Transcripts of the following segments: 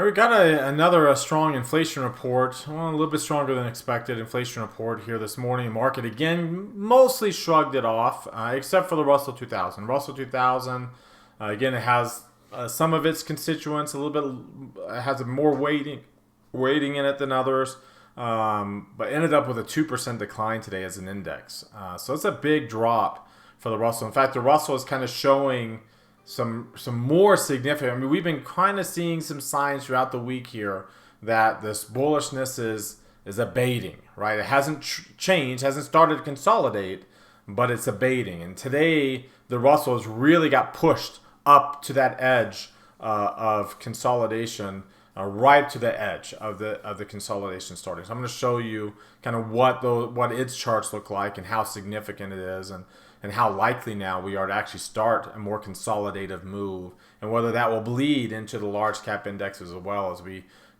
We got another strong inflation report, well, a little bit stronger than expected inflation report here this morning. Market again mostly shrugged it off, except for the Russell 2000. Russell 2000, again, it has some of its constituents a little bit, has more weighting in it than others, but ended up with a 2% decline today as an index. So it's a big drop for the Russell. In fact, the Russell is kind of showing some more significant. I mean, we've been kind of seeing some signs throughout the week here that this bullishness is abating, right? It hasn't changed, hasn't started to consolidate, but it's abating. And today, the Russell has really got pushed up to that edge of consolidation, right to the edge of the consolidation starting. So I'm going to show you kind of what its charts look like and how significant it is, and how likely now we are to actually start a more consolidative move, and whether that will bleed into the large cap indexes as well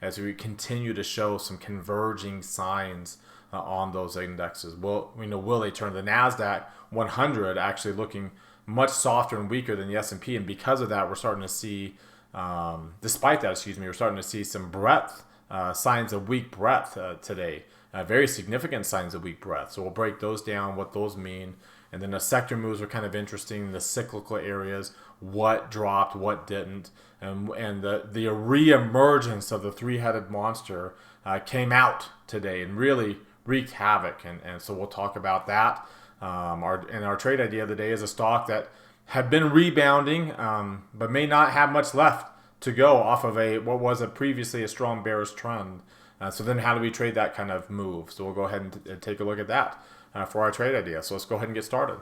as we continue to show some converging signs on those indexes. Will they turn? The NASDAQ 100 actually looking much softer and weaker than the S&P, and because of that, we're starting to see, despite that, we're starting to see some breadth, signs of weak breadth today. Very significant signs of weak breadth. So we'll break those down, what those mean. And then the sector moves are kind of interesting. The cyclical areas, what dropped, what didn't. And the re-emergence of the three-headed monster came out today and really wreaked havoc. And so we'll talk about that. Our trade idea of the day is a stock that had been rebounding, but may not have much left to go off of what was previously a strong bearish trend. So then how do we trade that kind of move? So we'll go ahead and take a look at that for our trade idea. So let's go ahead and get started.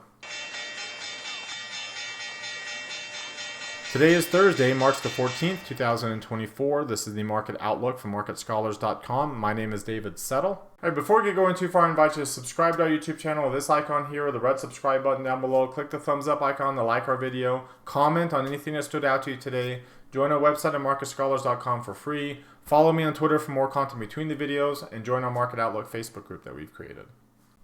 Today is Thursday, March the 14th, 2024. This is the Market Outlook from MarketScholars.com. My name is David Settle. All right, before we get going too far, I invite you to subscribe to our YouTube channel with this icon here, the red subscribe button down below. Click the thumbs up icon to like our video. Comment on anything that stood out to you today. Join our website at MarketScholars.com for free. Follow me on Twitter for more content between the videos, and join our Market Outlook Facebook group that we've created.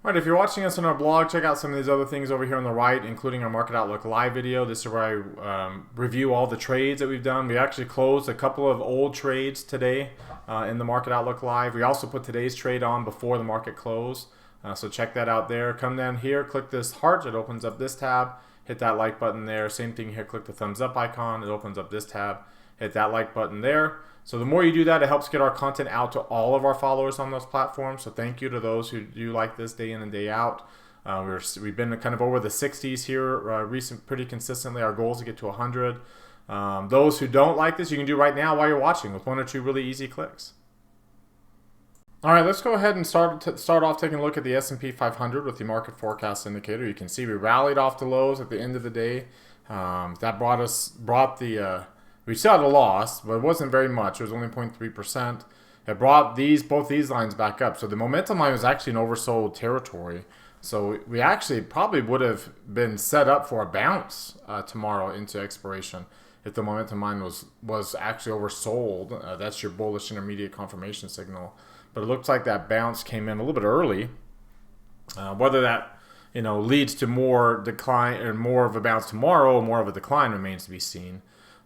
All right, if you're watching us on our blog, check out some of these other things over here on the right, including our Market Outlook live video. This is where I review all the trades that we've done. We actually closed a couple of old trades today in the Market Outlook live. We also put today's trade on before the market closed, so check that out there. Come down here, click this heart. It opens up this tab. Hit that like button there. Same thing here. Click the thumbs up icon. It opens up this tab. Hit that like button there. So the more you do that, it helps get our content out to all of our followers on those platforms. So thank you to those who do like this day in and day out. We've been kind of over the 60s here pretty consistently. Our goal is to get to 100. Those who don't like this, you can do right now while you're watching with one or two really easy clicks. All right, let's go ahead and start off taking a look at the S&P 500 with the market forecast indicator. You can see we rallied off the lows at the end of the day. We still had a loss, but it wasn't very much. It was only 0.3%. It brought both these lines back up. So the momentum line was actually an oversold territory. So we actually probably would have been set up for a bounce tomorrow into expiration if the momentum line was actually oversold. That's your bullish intermediate confirmation signal. But it looks like that bounce came in a little bit early. Whether that leads to more decline or more of a bounce tomorrow or more of a decline remains to be seen.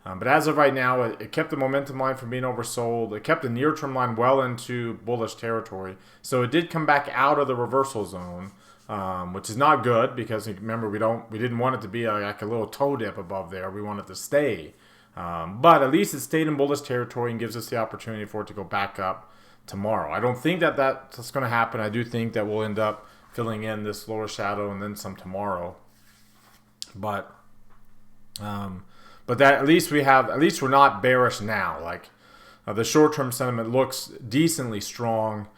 But as of right now, it kept the momentum line from being oversold. It kept the near-term line well into bullish territory. So it did come back out of the reversal zone, which is not good because remember we didn't want it to be like a little toe dip above there. We want it to stay. But at least it stayed in bullish territory and gives us the opportunity for it to go back up tomorrow. I don't think that's going to happen. I do think that we'll end up filling in this lower shadow and then some tomorrow. But that at least we're not bearish now. Like the short-term sentiment looks decently strong,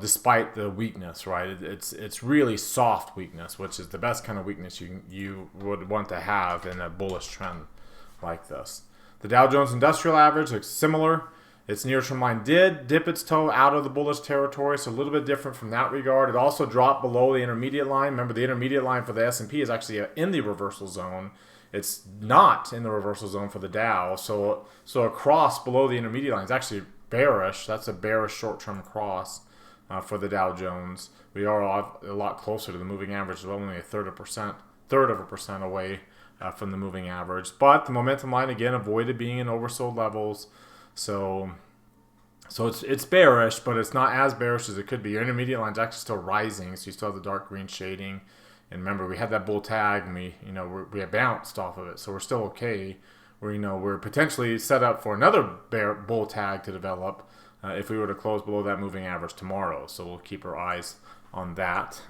despite the weakness, right? It's really soft weakness, which is the best kind of weakness you would want to have in a bullish trend like this. The Dow Jones Industrial Average looks similar. Its near-term line did dip its toe out of the bullish territory, so a little bit different from that regard. It also dropped below the intermediate line. Remember, the intermediate line for the S&P is actually in the reversal zone. It's not in the reversal zone for the Dow. So a cross below the intermediate line is actually bearish. That's a bearish short-term cross for the Dow Jones. We are a lot closer to the moving average, only a third of a percent away from the moving average. But the momentum line again avoided being in oversold levels, so it's bearish, but it's not as bearish as it could be. Your intermediate line's actually still rising, so you still have the dark green shading. And remember, we had that bull tag, and we have bounced off of it, so we're still okay. We're potentially set up for another bull tag to develop if we were to close below that moving average tomorrow. So we'll keep our eyes on that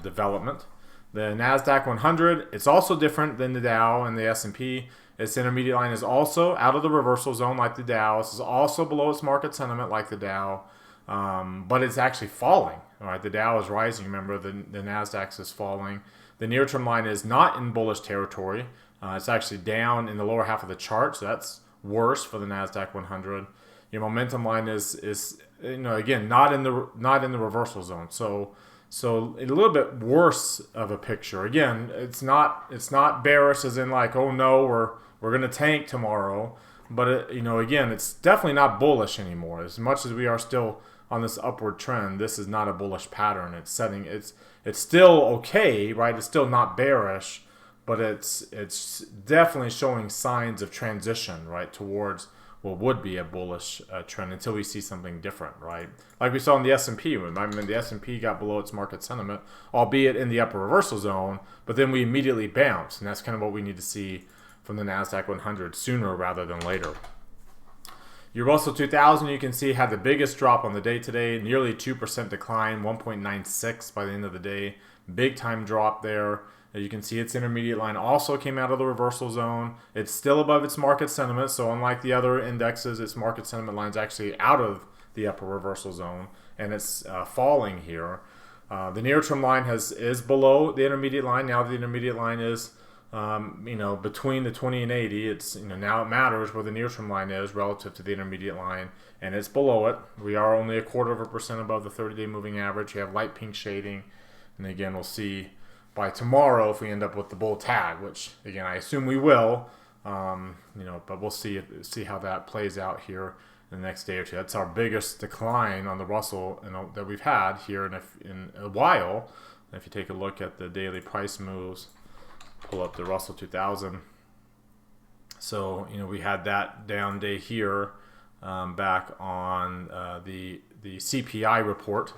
development. The NASDAQ 100, it's also different than the Dow and the S&P. Its intermediate line is also out of the reversal zone like the Dow. This is also below its market sentiment like the Dow, but it's actually falling. All right, the Dow is rising. Remember, the NASDAQ is falling. The near-term line is not in bullish territory. It's actually down in the lower half of the chart, so that's worse for the NASDAQ 100. Your momentum line is again not in the reversal zone. So a little bit worse of a picture. Again, it's not bearish as in like, oh no, we're gonna tank tomorrow. But again, it's definitely not bullish anymore. As much as we are still on this upward trend, this is not a bullish pattern. It's still okay, right? It's still not bearish, but it's definitely showing signs of transition, right, towards what would be a bullish trend until we see something different, right? Like we saw in the S&P. The S&P got below its market sentiment, albeit in the upper reversal zone, but then we immediately bounced, and that's kind of what we need to see from the NASDAQ 100 sooner rather than later. Your Russell 2000, you can see, had the biggest drop on the day today, nearly 2% decline, 1.96 by the end of the day. Big time drop there. As you can see, its intermediate line also came out of the reversal zone. It's still above its market sentiment, so unlike the other indexes, its market sentiment line is actually out of the upper reversal zone, and it's falling here. The near-term line is below the intermediate line. Now the intermediate line is between the 20 and 80. It's now it matters where the near-term line is relative to the intermediate line, and it's below it. We are only 1/4% above the 30-day moving average. You have light pink shading, and again, we'll see by tomorrow if we end up with the bull tag, which again I assume we will. But we'll see how that plays out here in the next day or two. That's our biggest decline on the Russell that we've had here in a while. If you take a look at the daily price moves, pull up the Russell 2000. So we had that down day here back on the CPI report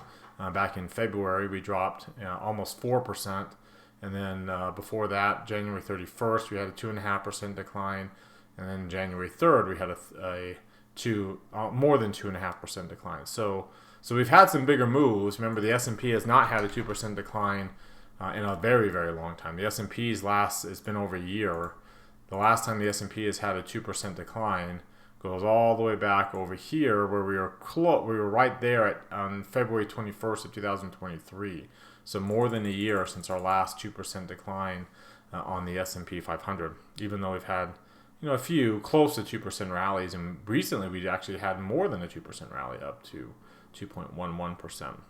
back in February. We dropped almost 4%. And then before that, January 31st, we had a 2.5% decline. And then January 3rd, we had more than 2.5% decline. So we've had some bigger moves. Remember, the S&P has not had a 2% decline in a very, very long time. The S&P's it's been over a year. The last time the S&P has had a 2% decline goes all the way back over here where we were right there on February 21st of 2023. So more than a year since our last 2% decline on the S&P 500, even though we've had a few close to 2% rallies, and recently we actually had more than a 2% rally up to 2.11%.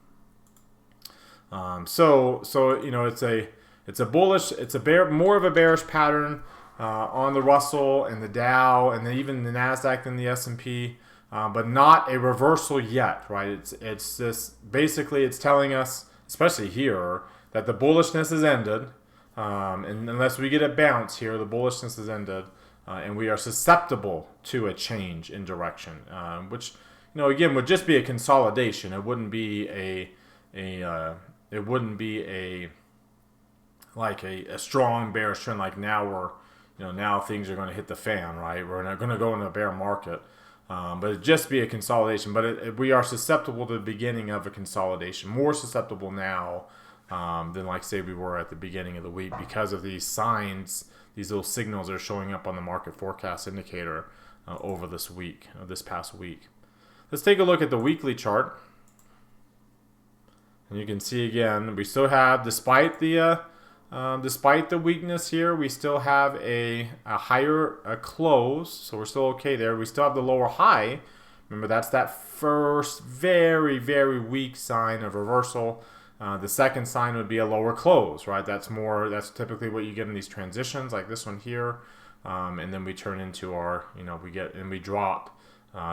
More of a bearish pattern on the Russell and the Dow and then even the NASDAQ than the S&P, but not a reversal yet, right? It's just basically it's telling us, especially here, that the bullishness has ended, and unless we get a bounce here, the bullishness has ended, and we are susceptible to a change in direction, which again would just be a consolidation. It wouldn't be a strong bearish trend like now now things are going to hit the fan, right? We're not going to go into a bear market, but it'd just be a consolidation. But we are susceptible to the beginning of a consolidation, more susceptible now than like say we were at the beginning of the week because of these signs, these little signals that are showing up on the market forecast indicator over this past week. Let's take a look at the weekly chart. And you can see again, we still have, despite the weakness here, we still have a higher close, so we're still okay there. We still have the lower high. Remember, that's that first very, very weak sign of reversal. The second sign would be a lower close, right? That's typically what you get in these transitions, like this one here. And then we turn into we drop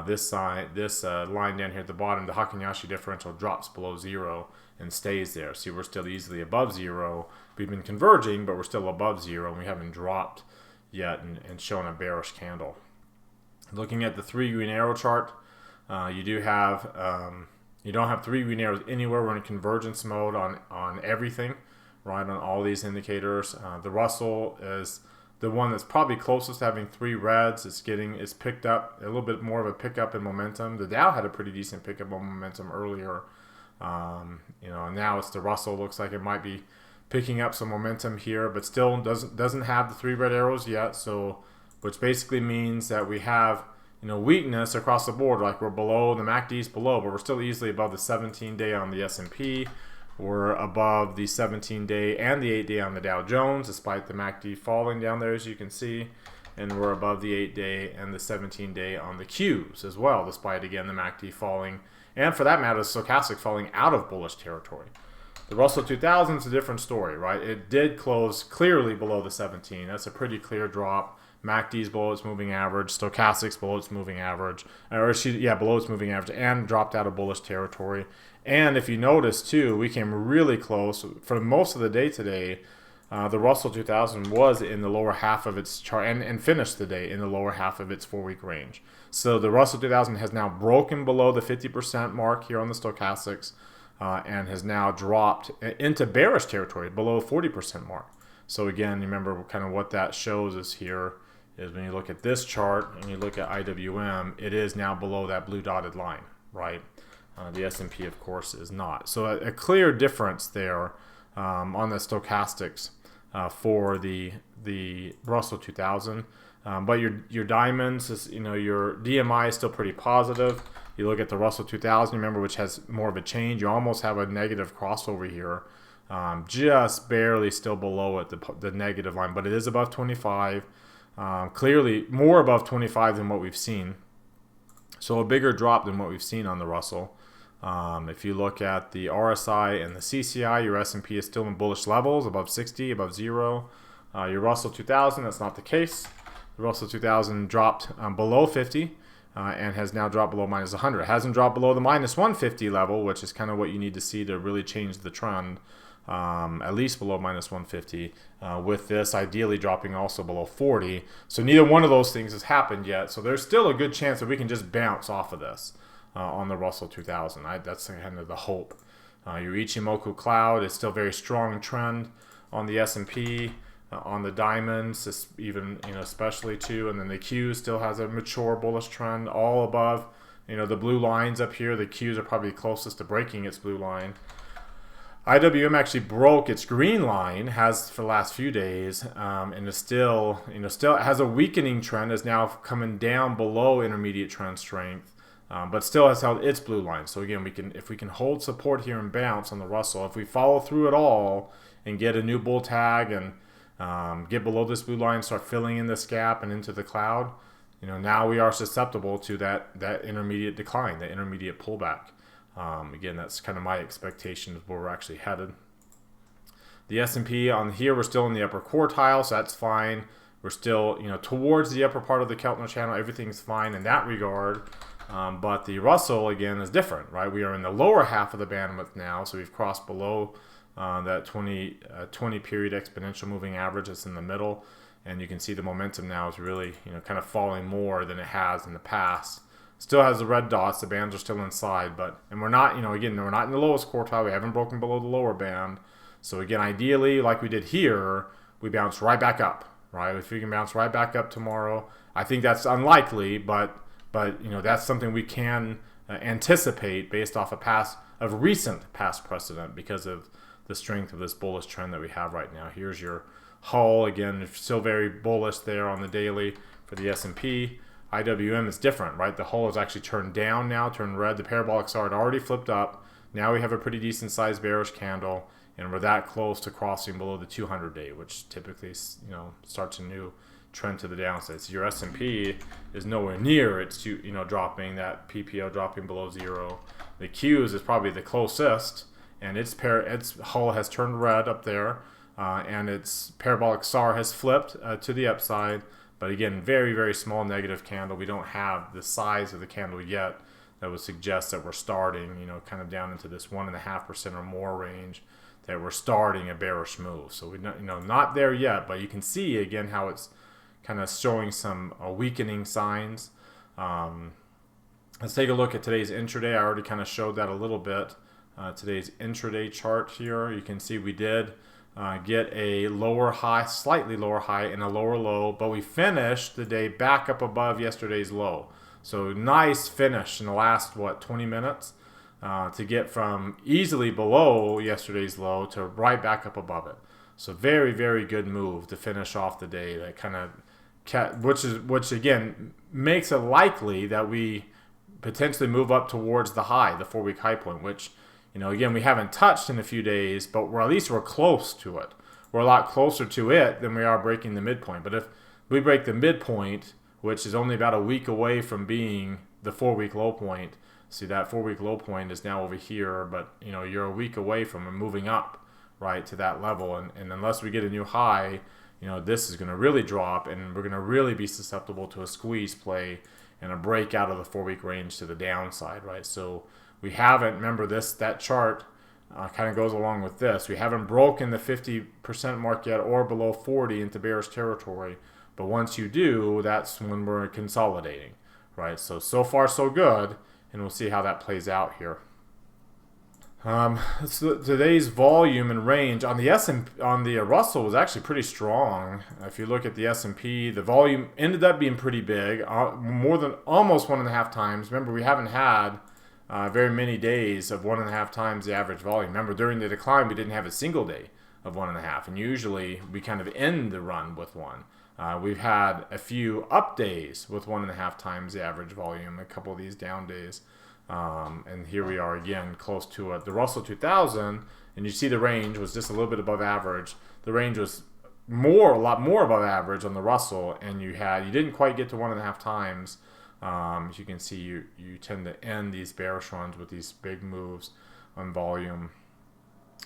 This line down here at the bottom, the Hakunashi differential drops below zero and stays there. See, we're still easily above zero. We've been converging, but we're still above zero, and we haven't dropped yet and shown a bearish candle. Looking at the 3 green arrow chart, you don't have 3 green arrows anywhere. We're in convergence mode on everything, right? On all these indicators. The Russell is the one that's probably closest to having 3 reds. It's picked up a little bit more of a pickup in momentum. The Dow had a pretty decent pickup on momentum earlier. Now it's the Russell. Looks like it might be picking up some momentum here, but still doesn't have the 3 red arrows yet. So, which basically means that we have weakness across the board. Like we're below, the MACD's below, but we're still easily above the 17-day on the S&P. We're above the 17-day and the 8-day on the Dow Jones, despite the MACD falling down there, as you can see. And we're above the 8-day and the 17-day on the Qs as well, despite, again, the MACD falling. And for that matter, the stochastic falling out of bullish territory. The Russell 2000 is a different story, right? It did close clearly below the 17. That's a pretty clear drop. MACD's below its moving average. Stochastic's below its moving average. Below its moving average, and dropped out of bullish territory. And if you notice, too, we came really close. For most of the day today, the Russell 2000 was in the lower half of its chart and finished the day in the lower half of its 4-week range. So the Russell 2000 has now broken below the 50% mark here on the stochastics and has now dropped into bearish territory below the 40% mark. So again, remember kind of what that shows us here is when you look at this chart and you look at IWM, it is now below that blue dotted line, right? The S&P, of course, is not. So a clear difference there on the stochastics for the Russell 2000. But your diamonds, your DMI is still pretty positive. You look at the Russell 2000, remember, which has more of a change. You almost have a negative crossover here, just barely still below it, the negative line. But it is above 25, clearly more above 25 than what we've seen. So a bigger drop than what we've seen on the Russell. If you look at the RSI and the CCI, your S&P is still in bullish levels, above 60, above 0. Your Russell 2000, that's not the case. The Russell 2000 dropped below 50 and has now dropped below minus 100. It hasn't dropped below the minus 150 level, which is kind of what you need to see to really change the trend, at least below minus 150, with this ideally dropping also below 40. So neither one of those things has happened yet. So there's still a good chance that we can just bounce off of this. On the Russell 2000. That's kind of the hope. Your Ichimoku cloud is still very strong trend on the S&P, on the diamonds, even especially too, and then the Q still has a mature bullish trend, all above. The blue lines up here. The Qs are probably closest to breaking its blue line. IWM actually broke its green line, has for the last few days, and is still has a weakening trend. Is now coming down below intermediate trend strength. But still has held its blue line. So again, if we can hold support here and bounce on the Russell, if we follow through it all and get a new bull tag and get below this blue line, start filling in this gap and into the cloud, now we are susceptible to that intermediate decline, that intermediate pullback. Again, that's kind of my expectation of where we're actually headed. The S&P on here, we're still in the upper quartile, so that's fine. We're still towards the upper part of the Keltner channel. Everything's fine in that regard. But the Russell, again, is different, right? We are in the lower half of the bandwidth now, so we've crossed below that 20 period exponential moving average that's in the middle, and you can see the momentum now is really, kind of falling more than it has in the past. Still has the red dots, the bands are still inside, and we're not, again, we're not in the lowest quartile, we haven't broken below the lower band. So again, ideally, like we did here, we bounce right back up, right? If we can bounce right back up tomorrow, I think that's unlikely, but that's something we can anticipate based off of recent past precedent because of the strength of this bullish trend that we have right now. Here's your hull again, still very bullish there on the daily for the S&P. IWM is different, right? The hull is actually turned down now, turned red. The parabolic SAR had already flipped up. Now we have a pretty decent sized bearish candle, and we're that close to crossing below the 200-day, which typically starts a new trend to the downside. So your S&P is nowhere near its dropping, that PPO dropping below 0. The Qs is probably the closest, and its hull has turned red up there, and its parabolic SAR has flipped to the upside, But again, very, very small negative candle. We don't have the size of the candle yet that would suggest that we're starting, kind of down into this 1.5% or more range, that we're starting a bearish move. So we not there yet, but you can see again how it's kind of showing some weakening signs. Let's take a look at today's intraday. I already kind of showed that a little bit. Today's intraday chart here, you can see we did get a lower high, slightly lower high and a lower low, but we finished the day back up above yesterday's low. So nice finish in the last, 20 minutes to get from easily below yesterday's low to right back up above it. So very, very good move to finish off the day. That kind of, which again makes it likely that we potentially move up towards the high, the 4-week high point, which, again, we haven't touched in a few days, but at least we're close to it. We're a lot closer to it than we are breaking the midpoint. But if we break the midpoint, which is only about a week away from being the 4-week low point, see that 4-week low point is now over here, but you're a week away from moving up, right, to that level. And unless we get a new high, this is going to really drop, and we're going to really be susceptible to a squeeze play and a break out of the 4-week range to the downside, right? So we haven't, remember that chart kind of goes along with this. We haven't broken the 50% mark yet or below 40 into bearish territory. But once you do, that's when we're consolidating, right? So far so good, and we'll see how that plays out here. So today's volume and range on the Russell was actually pretty strong. If you look at the S&P, the volume ended up being pretty big, more than almost 1.5 times. Remember, we haven't had very many days of 1.5 times the average volume. Remember, during the decline, we didn't have a single day of 1.5, and usually we kind of end the run with one. We've had a few up days with 1.5 times the average volume, a couple of these down days. And here we are again close to it. The Russell 2000, and you see the range was just a little bit above average. The range was a lot more above average on the Russell, and you didn't quite get to 1.5 times. As you can see, you tend to end these bearish runs with these big moves on volume.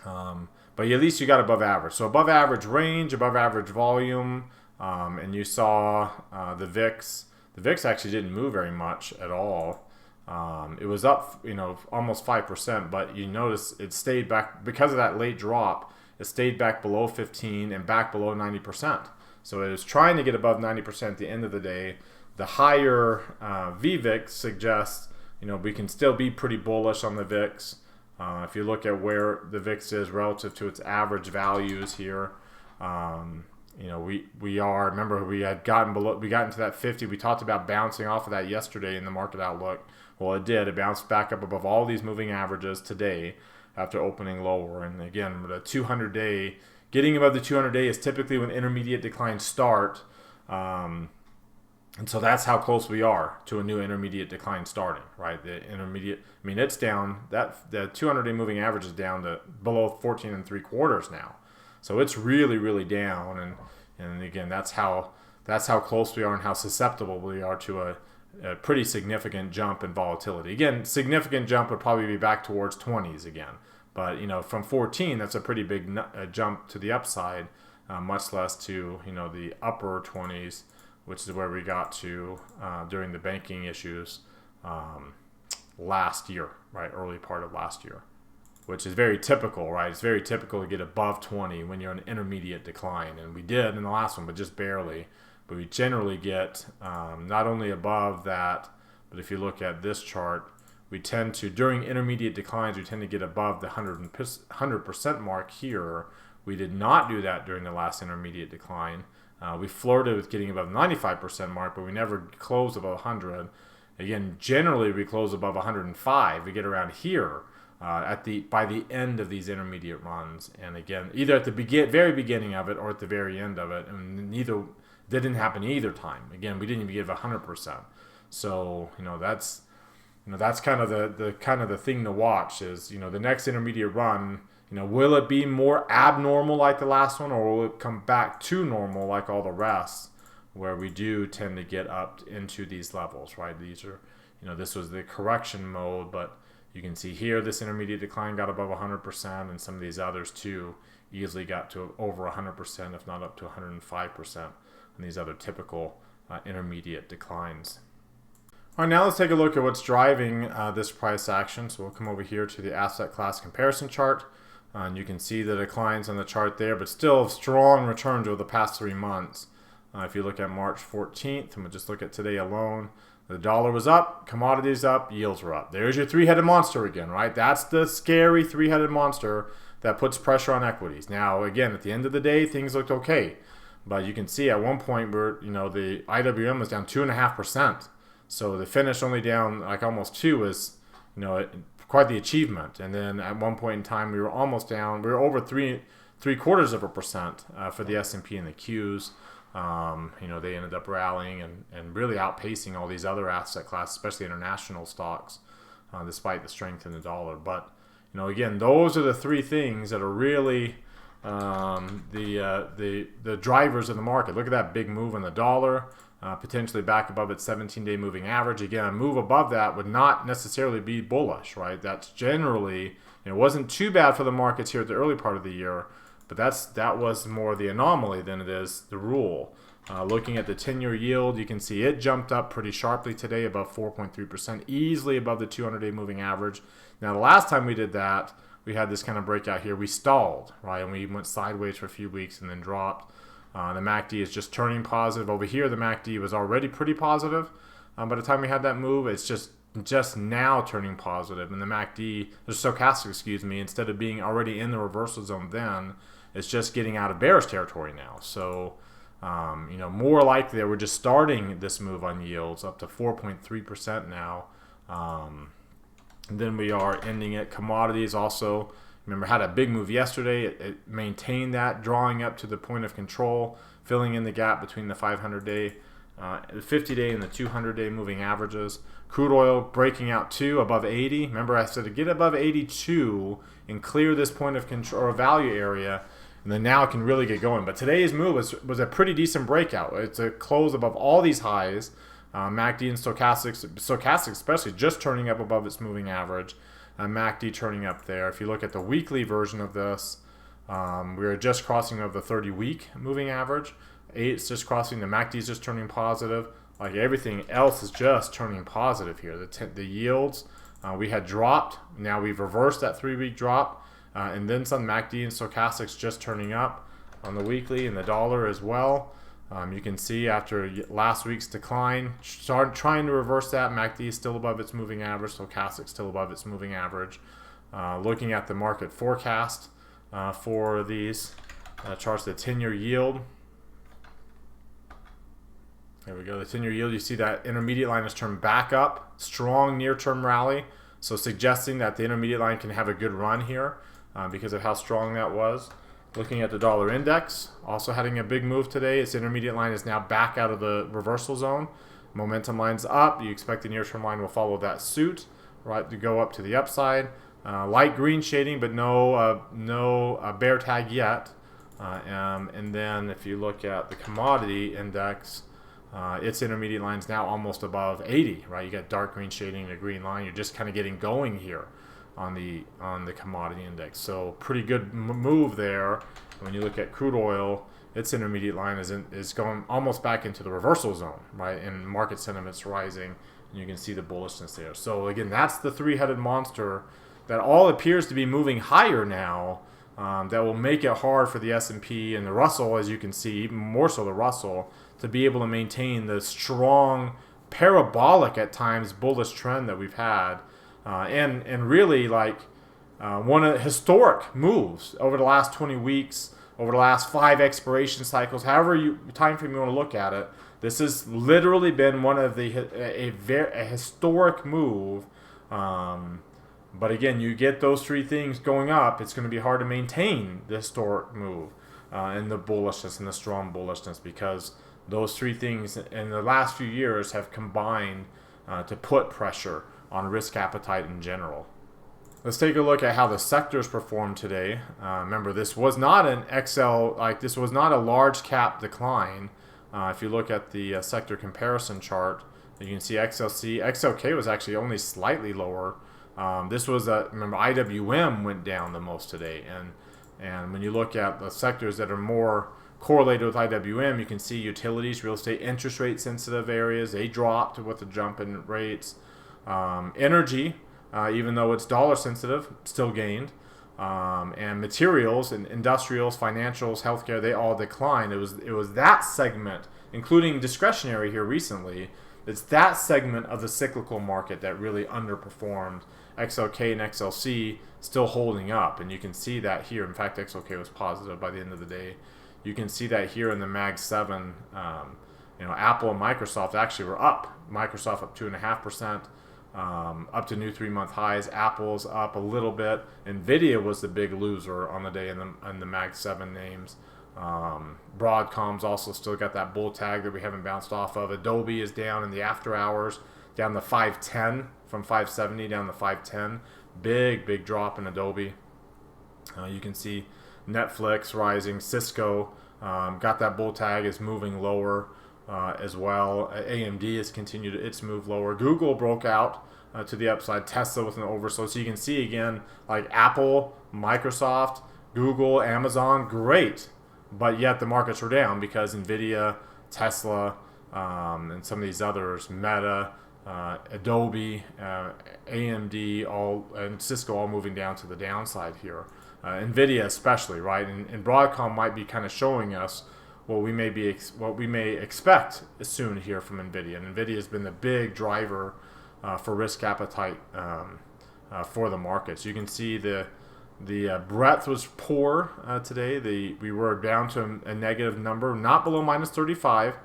But at least you got above average. So above average range, above average volume, and you saw the VIX. The VIX actually didn't move very much at all. It was up, almost 5%, but you notice it stayed back because of that late drop. It stayed back below 15 and back below 90%. So it was trying to get above 90% at the end of the day. The higher VVIX suggests, we can still be pretty bullish on the VIX. If you look at where the VIX is relative to its average values here, we are. Remember, we got into that 50. We talked about bouncing off of that yesterday in the market outlook. Well, it did. It bounced back up above all these moving averages today after opening lower. And again, the 200-day, getting above the 200-day is typically when intermediate declines start. And so that's how close we are to a new intermediate decline starting, right? The intermediate, it's down. The 200-day moving average is down to below 14 3/4 now. So it's really, really down. And again, that's how close we are and how susceptible we are to a pretty significant jump in volatility. Again, significant jump would probably be back towards 20s again. But, from 14, that's a pretty big jump to the upside, much less to, the upper 20s, which is where we got to during the banking issues last year, right? Early part of last year, which is very typical, right? It's very typical to get above 20 when you're in intermediate decline. And we did in the last one, but just barely. But we generally get not only above that, but if you look at this chart, we tend to, during intermediate declines, we tend to get above the 100% mark here. We did not do that during the last intermediate decline. We flirted with getting above 95% mark, but we never closed above 100. Again, generally we close above 105. We get around here by the end of these intermediate runs. And again, either at the very beginning of it or at the very end of it, and neither didn't happen either time. Again, we didn't even give 100%. So that's kind of the thing to watch is the next intermediate run. Will it be more abnormal like the last one, or will it come back to normal like all the rest, where we do tend to get up into these levels, right? These are, this was the correction mode, but you can see here this intermediate decline got above 100%, and some of these others too easily got to over 100%, if not up to 105%. And these other typical intermediate declines. All right, now let's take a look at what's driving this price action. So we'll come over here to the asset class comparison chart. And you can see the declines on the chart there, but still strong returns over the past 3 months. If you look at March 14th, and we'll just look at today alone, the dollar was up, commodities up, yields were up. There's your three-headed monster again, right? That's the scary three-headed monster that puts pressure on equities. Now, again, at the end of the day, things looked okay. But you can see at one point where, the IWM was down 2.5%. So the finish only down like almost 2 is, quite the achievement. And then at one point in time, we were almost down. We were over 0.75% for the S&P and the Qs. They ended up rallying and really outpacing all these other asset classes, especially international stocks, despite the strength in the dollar. But, again, those are the 3 things that are really the drivers of the market. Look at that big move in the dollar. Potentially back above its 17-day moving average. Again, a move above that would not necessarily be bullish, right? That's generally, it wasn't too bad for the markets here at the early part of the year, but that was more the anomaly than it is the rule. Looking at the 10-year yield, you can see it jumped up pretty sharply today, above 4.3%, easily above the 200-day moving average. Now, the last time we did that, we had this kind of breakout here. We stalled, right? And we went sideways for a few weeks and then dropped. The MACD is just turning positive. Over here, the MACD was already pretty positive. By the time we had that move, it's just now turning positive. And the MACD, the stochastic, instead of being already in the reversal zone then, it's just getting out of bearish territory now. So, more likely we're just starting this move on yields up to 4.3% now. Then we are ending it. Commodities also, remember, had a big move yesterday. It maintained that, drawing up to the point of control, filling in the gap between the 500-day, the 50-day, and the 200-day moving averages. Crude oil breaking out too above 80. Remember, I said to get above 82 and clear this point of control or value area, and then now it can really get going. But today's move was a pretty decent breakout. It's a close above all these highs. MACD and stochastic especially just turning up above its moving average. MACD turning up there. If you look at the weekly version of this, we are just crossing of the 30-week moving average. It's just crossing. The MACD is just turning positive. Like everything else is just turning positive here. The yields we had dropped. Now we've reversed that 3-week drop, and then some. MACD and stochastics just turning up on the weekly, and the dollar as well. You can see after last week's decline, start trying to reverse that. MACD is still above its moving average. Stochastic still above its moving average. Looking at the market forecast for these charts, the 10-year yield. There we go. The 10-year yield, you see that intermediate line has turned back up. Strong near-term rally. So suggesting that the intermediate line can have a good run here because of how strong that was. Looking at the dollar index, also having a big move today. Its intermediate line is now back out of the reversal zone. Momentum line's up. You expect the near-term line will follow that suit, right, to go up to the upside. Light green shading, but no bear tag yet. And then if you look at the commodity index, its intermediate line is now almost above 80, right? You got dark green shading and a green line. You're just kind of getting going here on the commodity index. So pretty good move there. When you look at crude oil, its intermediate line is going almost back into the reversal zone, right? And market sentiment's rising, and you can see the bullishness there. So again, that's the three-headed monster that all appears to be moving higher now. That will make it hard for the S&P and the Russell, as you can see, even more so the Russell, to be able to maintain the strong, parabolic at times bullish trend that we've had. And really like one of the historic moves over the last 20 weeks, over the last 5 expiration cycles, however time frame you want to look at it. This has literally been one of a historic move. But again, you get those 3 things going up, it's going to be hard to maintain the historic move and the bullishness and the strong bullishness, because those 3 things in the last few years have combined to put pressure on risk appetite in general. Let's take a look at how the sectors performed today. Remember, this was not an this was not a large cap decline. If you look at the sector comparison chart, you can see XLK was actually only slightly lower. This was remember, IWM went down the most today, and when you look at the sectors that are more correlated with IWM, you can see utilities, real estate, interest rate sensitive areas, they dropped with the jump in rates. Energy, even though it's dollar sensitive, still gained. And materials and industrials, financials, healthcare, they all declined. It was that segment, including discretionary here recently. It's that segment of the cyclical market that really underperformed. XLK and XLC still holding up, and you can see that here. In fact, XLK was positive by the end of the day. You can see that here in the Mag 7. Apple and Microsoft actually were up. Microsoft up 2.5%. Up to new 3-month highs. Apple's up a little bit. Nvidia was the big loser on the day in the Mag 7 names. Broadcom's also still got that bull tag that we haven't bounced off of. Adobe is down in the after hours, down to 510 from 570 down to 510. Big drop in Adobe. You can see Netflix rising. Cisco got that bull tag, is moving lower as well. AMD has continued its move lower. Google broke out to the upside. Tesla with an oversold. So you can see again, like Apple, Microsoft, Google, Amazon, great. But yet the markets were down because Nvidia, Tesla, and some of these others, Meta, Adobe, AMD, and Cisco all moving down to the downside here. Nvidia especially, right? And Broadcom might be kind of showing us what we may expect soon here from Nvidia. And Nvidia has been the big driver for risk appetite for the markets. You can see the breadth was poor today. We were down to a negative number, not below minus 35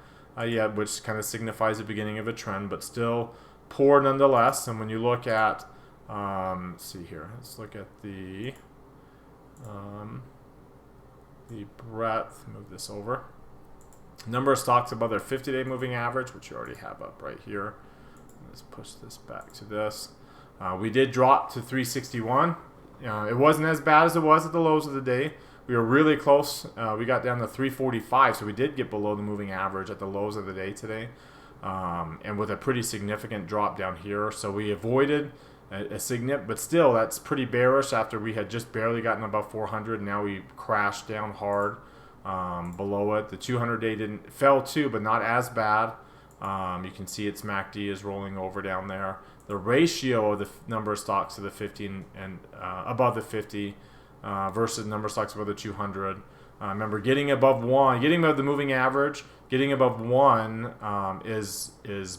yet, which kind of signifies the beginning of a trend, but still poor nonetheless. And when you look at, let's see here, let's look at the breadth. Move this over. Number of stocks above their 50-day moving average, which you already have up right here. Let's push this back to this. We did drop to 361. It wasn't as bad as it was at the lows of the day. We were really close. We got down to 345, so we did get below the moving average at the lows of the day today, and with a pretty significant drop down here. So we avoided a significant, but still that's pretty bearish after we had just barely gotten above 400. Now we crashed down hard below it. The 200-day fell too, but not as bad. You can see its MACD is rolling over down there. The ratio of the number of stocks to the 50 and above the 50 versus number of stocks above the 200. Remember, getting above 1, getting above the moving average, getting above 1 is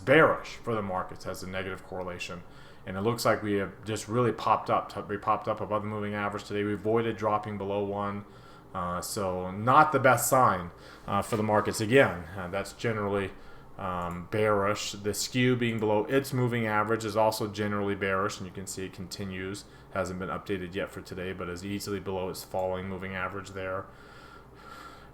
bearish for the markets, has a negative correlation. And it looks like we have just really popped up. We popped up above the moving average today. We avoided dropping below 1. So not the best sign for the markets. Again, that's generally bearish. The skew being below its moving average is also generally bearish, and you can see it continues. Hasn't been updated yet for today, but is easily below its falling moving average there.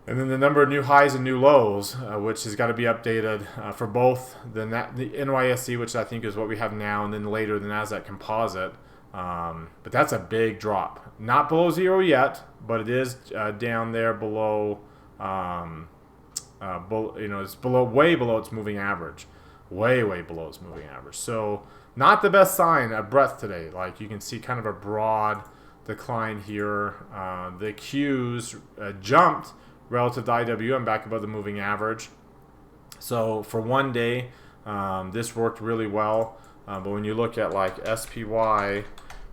And then the number of new highs and new lows, which has got to be updated for both the NYSE, which I think is what we have now, and then later the NASDAQ Composite. But that's a big drop. Not below zero yet, but it is down there below. It's way below its moving average, way below its moving average. So not the best sign of breadth today. Like you can see, kind of a broad decline here. The Qs jumped relative to IWM back above the moving average. So for one day, this worked really well. But when you look at like SPY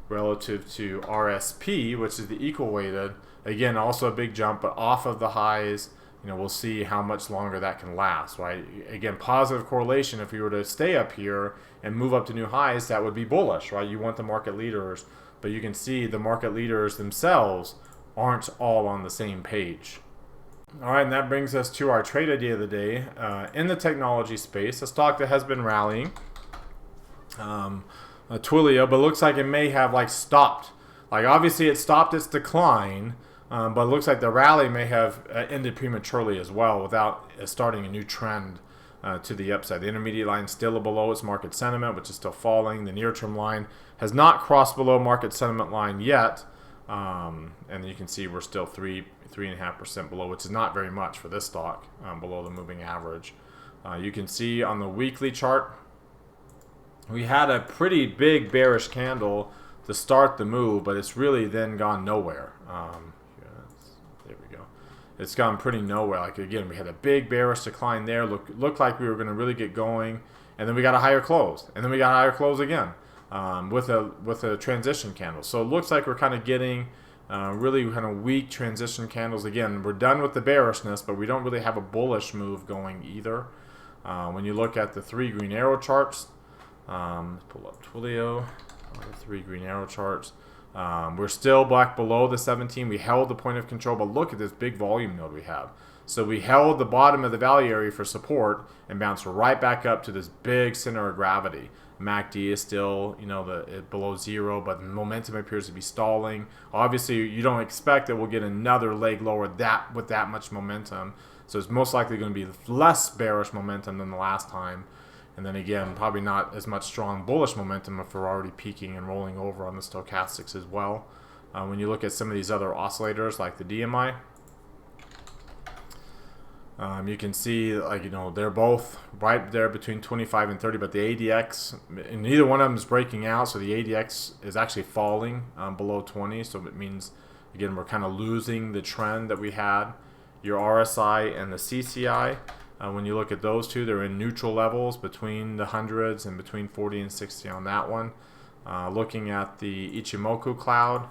relative to RSP, which is the equal weighted, again also a big jump, but off of the highs. We'll see how much longer that can last, right? Again, positive correlation. If we were to stay up here and move up to new highs, that would be bullish, right? You want the market leaders, but you can see the market leaders themselves aren't all on the same page. All right, and that brings us to our trade idea of the day. In the technology space, a stock that has been rallying, Twilio, but looks like it may have stopped. Obviously it stopped its decline, but it looks like the rally may have ended prematurely as well without starting a new trend to the upside. The intermediate line is still below its market sentiment, which is still falling. The near-term line has not crossed below market sentiment line yet, and you can see we're still 3.5% below, which is not very much for this stock, below the moving average. You can see on the weekly chart, we had a pretty big bearish candle to start the move, but it's really then gone nowhere. There we go. it's gone pretty nowhere. Like again, we had a big bearish decline there. Looked like we were going to really get going, and then we got a higher close, and then we got a higher close again with a transition candle. So it looks like we're kind of getting really kind of weak transition candles. Again, we're done with the bearishness, but we don't really have a bullish move going either. When you look at the 3 green arrow charts, let's pull up Twilio, the 3 green arrow charts. We're still black below the 17. We held the point of control, but look at this big volume node we have. So we held the bottom of the value area for support and bounced right back up to this big center of gravity. MACD is still, below 0, but momentum appears to be stalling. Obviously, you don't expect that we'll get another leg lower with that much momentum. So it's most likely going to be less bearish momentum than the last time. And then again, probably not as much strong bullish momentum if we're already peaking and rolling over on the stochastics as well. When you look at some of these other oscillators like the DMI, you can see they're both right there between 25 and 30, but the ADX, and neither one of them is breaking out, so the ADX is actually falling below 20, so it means, again, we're kind of losing the trend that we had. Your RSI and the CCI, when you look at those two, they're in neutral levels between the hundreds and between 40 and 60 on that one. Looking at the Ichimoku cloud,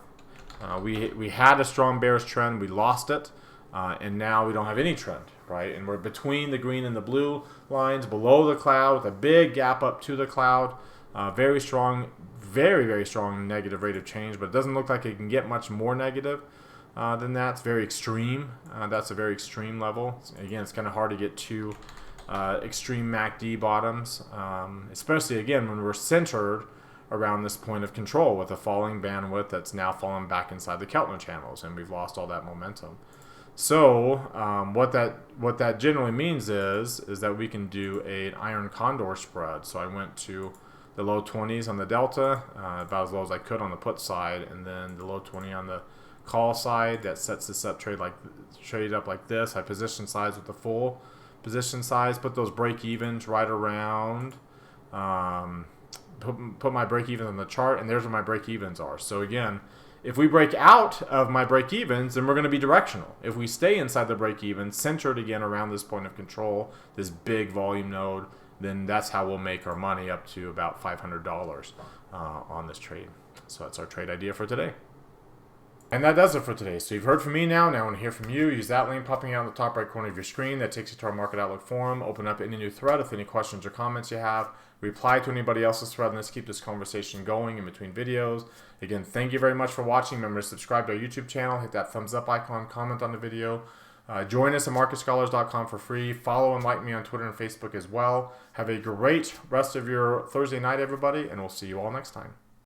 we had a strong bearish trend, we lost it, and now we don't have any trend, right? And we're between the green and the blue lines, below the cloud, with a big gap up to the cloud. Very strong, very, very strong negative rate of change, but it doesn't look like it can get much more negative than that. It's very extreme. That's a very extreme level. Again, it's kind of hard to get to extreme MACD bottoms, especially again when we're centered around this point of control with a falling bandwidth that's now fallen back inside the Keltner channels, and we've lost all that momentum. So what that generally means is that we can do an iron condor spread. So I went to the low 20s on the delta, about as low as I could on the put side, and then the low 20 on the call side. That sets this up trade up like this. I position size with the full position size, put those break evens right around, put my break evens on the chart, and there's where my break evens are. So again, if we break out of my break evens, then we're going to be directional. If we stay inside the break even, centered again around this point of control, this big volume node, then that's how we'll make our money up to about $500 on this trade. So that's our trade idea for today. And that does it for today. So you've heard from me now. Now I want to hear from you. Use that link popping out in the top right corner of your screen. That takes you to our Market Outlook forum. Open up any new thread with any questions or comments you have. Reply to anybody else's thread, and let's keep this conversation going in between videos. Again, thank you very much for watching. Remember to subscribe to our YouTube channel. Hit that thumbs up icon. Comment on the video. Join us at marketscholars.com for free. Follow and like me on Twitter and Facebook as well. Have a great rest of your Thursday night, everybody, and we'll see you all next time.